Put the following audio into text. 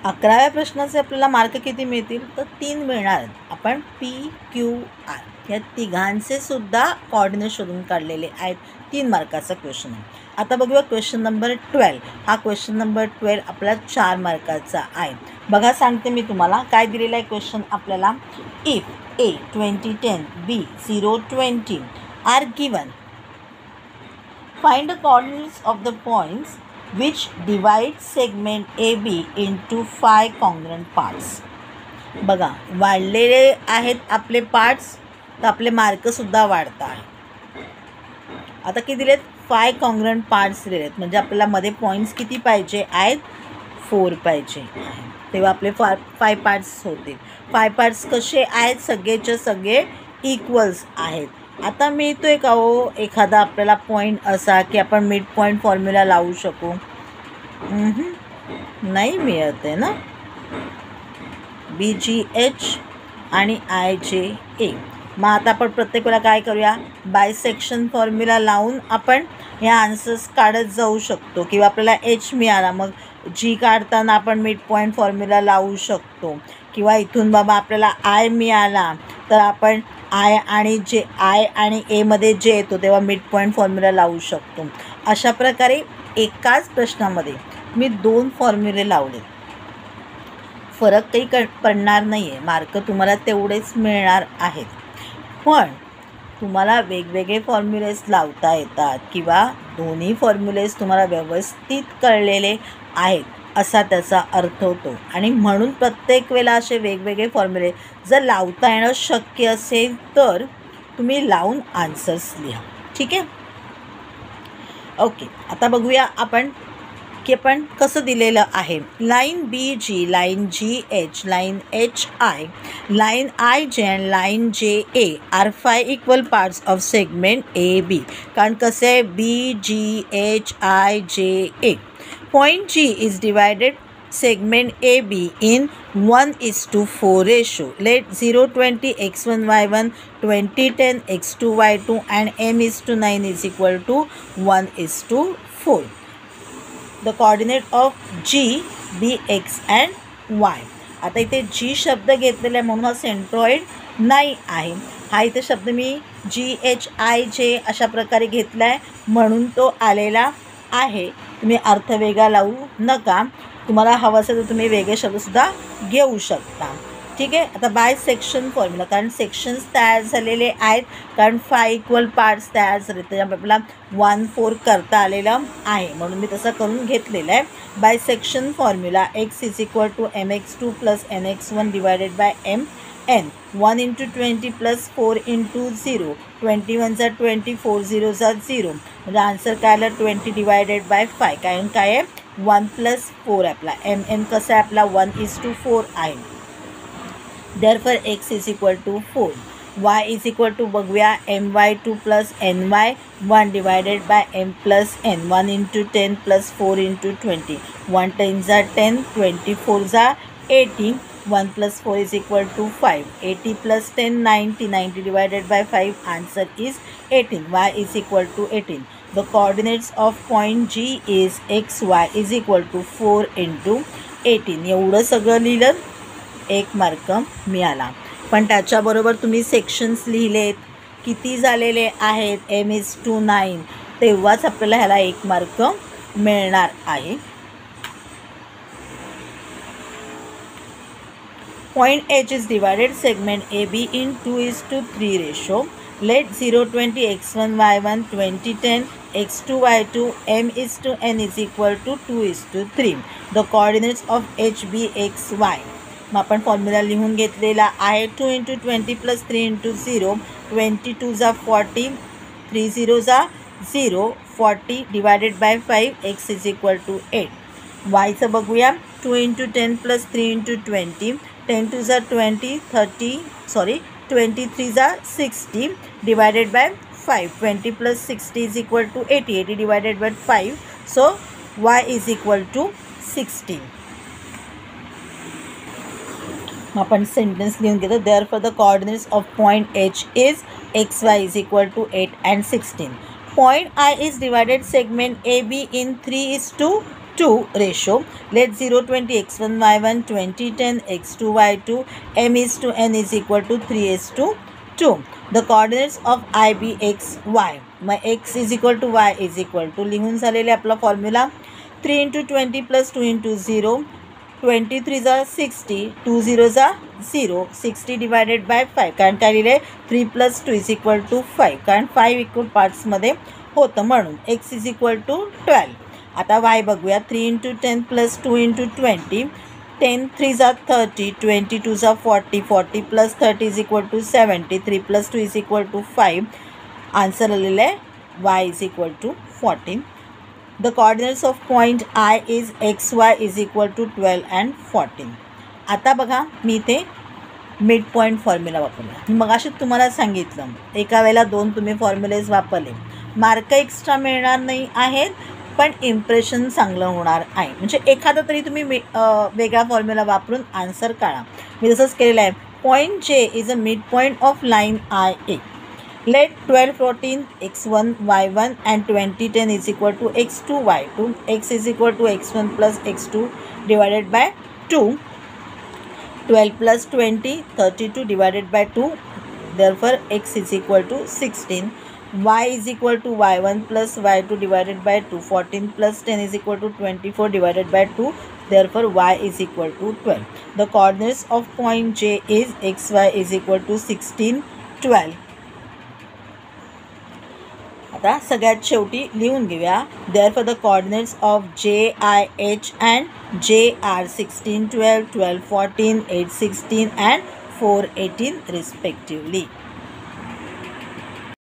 11व्या प्रश्नाचे आपल्याला मार्क किती मिळतील तर 3 मिळणार आहेत. आपण PQR या तिघांचे सुद्धा कोऑर्डिनेट शोधून काढलेले आहेत. 3 मार्काचा क्वेश्चन आहे. आता बघूया क्वेश्चन नंबर 12. हा क्वेश्चन नंबर 12 आपला 4 मार्काचा आहे. बघा सांगते मी तुम्हाला काय दिलेला आहे क्वेश्चन आपल्याला. If A 2010 B 020 are given, find the coordinates of the points which divide segment AB into 5 congruent parts. बघा वाढलेले आहेत आपले पार्ट्स तर आपले मार्कसुद्धा वाढत आहेत. आता किती दिलेत 5 कॉन्ग्रंट पार्ट्स दिलेत म्हणजे आपल्याला मध्ये पॉईंट्स किती पाहिजे आहेत 4 पाहिजे तेव्हा आपले 5 पार्ट्स होतील. 5 पार्ट्स कसे आहेत सगळेचे सगळे इक्वल्स आहेत. आता मिळतोय का हो एखादा आपल्याला पॉईंट असा की आपण मिड पॉईंट फॉर्म्युला लावू शकू. नाही मिळत आहे ना. BGH आणि IJA. मग आता आपण प्रत्येक वेळेला काय करूया बायसेक्शन फॉर्म्युला लावून आपण ह्या आन्सर्स काढत जाऊ शकतो किंवा आपल्याला H मिळाला मग G काढताना आपण मिड पॉईंट फॉर्म्युला लावू शकतो किंवा इथून बाबा आपल्याला I मिळाला तर आपण I आणि एमध्ये जे येतो तेव्हा मिड पॉईंट फॉर्म्युला लावू शकतो. अशा प्रकारे एकाच प्रश्नामध्ये मी 2 फॉर्म्युले लावले. फरक काही पडणार नाही आहे. मार्क तुम्हाला तेवढेच मिळणार आहेत. पण तुम्हाला वेगवेगळे फॉर्म्युलेस लावता येतात किंवा दोन्ही फॉर्म्युलेस तुम्हाला व्यवस्थित कळलेले आहेत असा त्याचा अर्थ होतो. आणि म्हणून प्रत्येक वेळेला असे वेगवेगळे फॉर्म्युले जर लावता येणं शक्य असेल तर तुम्ही लावून आन्सर्स लिहा. ठीक आहे. ओके. आता बघूया आपण की आपण कसं दिलेलं आहे. Line BG, line GH, line HI, line IJ and line JA are 5 equal parts of segment AB. कारण कसं आहे BGHIJA. Point G is divided segment AB in 1:4 ratio. Let 020 x1 y1 2010 x2 y2 and m:9 is equal to 1:4. The coordinate of G, B, X and Y. आता इथे G शब्द घेतलेला आहे म्हणून हा सेंट्रॉइड नाही आहे. हा इथे शब्द मी GHIJ अशा प्रकारे घेतला आहे म्हणून तो आलेला आहे. तुम्ही अर्थ वेगळा लावू नका. तुम्हाला हवं असेल तर तुम्ही वेगळे शब्दसुद्धा घेऊ शकता. ठीक आहे. आता बाय सेक्शन फॉर्म्युला कारण सेक्शन्स तयार झालेले आहेत कारण 5 इक्वल पार्ट्स तयार झाले त्याच्यामुळे आपल्याला 1/4 करता आलेलं आहे म्हणून मी तसं करून घेतलेलं आहे. By section formula x is equal to mx2 plus nx1 divided by mn. 1 × 20 plus 4 × 0. 21 × 20 4 0 0 म्हणजे आन्सर काय आलं 20 डिवायडेड बाय 5. कारण काय आहे 1 + 4 आपला mn कसं आहे आपला 1:4 आहे. Therefore x is equal to 4. Y is equal to बघूया my2 plus ny1 divided by m plus n. 1 × 10 plus 4 × 20. 1 10s are 10, 24s are 80. 1 plus 4 is equal to 5. 80 plus 10 90. 90 divided by 5. Answer is 18. Y is equal to 18. The coordinates of point G is x y is equal to 4 × 18. एवढं सगळं लिहिलं 1 mark मिळाला. पण त्याच्याबरोबर तुम्ही sections लिहिलेत किती झालेले आहेत m:9 तेव्हाच आपल्याला ह्याला 1 मार्क मिळणार आहे. Point H is divided segment AB in 2:3 ratio. Let 020 x1 y1 2010 x2 y2 m:n is equal to 2:3. The coordinates of H, B, X, Y. मग आपण फॉर्म्युला लिहून घेतलेला आहे. 2 × 20 plus 3 × 0. 22s are 40. 3 0s are 0. 40 divided by 5. x is equal to 8. वायचं बघूया. 2 × 10 plus 3 × 20. 10 2s are 20. 23s are 60 divided by 5. 20 plus 60 is equal to 80. 80 divided by 5. So y is equal to 16. आपण sentence लिहून घेतो. Therefore the coordinates of point H is x y is equal to 8 and 16. Point I is divided segment AB in 3:3 2 ratio. Let 0, 20, x1, y1, 20, 10, x2, y2, m is to n is equal to 3:2. The coordinates of I, B, x, y. मग x is equal to y is equal to लिहून झालेले आपला formula 3 into 20 plus 2 into 0. 23 जा 60, 2 0 जा 0, 60 divided by 5. कारण काय लिहिले 3 plus 2 is equal to 5. कारण 5 इक्वल पार्ट्समध्ये होतं म्हणून x is equal to 12. आता y बघूया 3 into 10 plus 2 into 20. 10 3 जा 30, 22 जा 40, 40 plus 30 is equal to 70, 3 plus 2 is equal to 5. Answer आलेलं आहे y is equal to 14. The coordinates of point I is xy is equal to 12 and 14. आता बघा मी इथे mid point formula वापरला. मगाशी तुम्हाला सांगितलं एका वेळेला 2 तुम्ही फॉर्म्युलेज वापरले, मार्क एक्स्ट्रा मिळणार नाही आहेत पण इम्प्रेशन चांगलं होणार आहे. म्हणजे एखादा तरी तुम्ही वेगळा फॉर्म्युला वापरून आन्सर काढा. मी तसंच केलेलं आहे. पॉईंट जे is a mid point of line I A. Let 12, 14, x1, y1 and 20, 10 is equal to x2, y2. X is equal to x1 plus x2 divided by 2. 12 plus 20, 32 divided by 2. Therefore, x is equal to 16. Y is equal to y1 plus y2 divided by 2. 14 plus 10 is equal to 24 divided by 2. Therefore, y is equal to 12. The coordinates of point J is xy is equal to 16, 12. आता सगळ्यात शेवटी लिहून घेऊया. Therefore the coordinates of J, I, H and J are 16, 12, 12, 14, 8, 16 and 4, 18 respectively.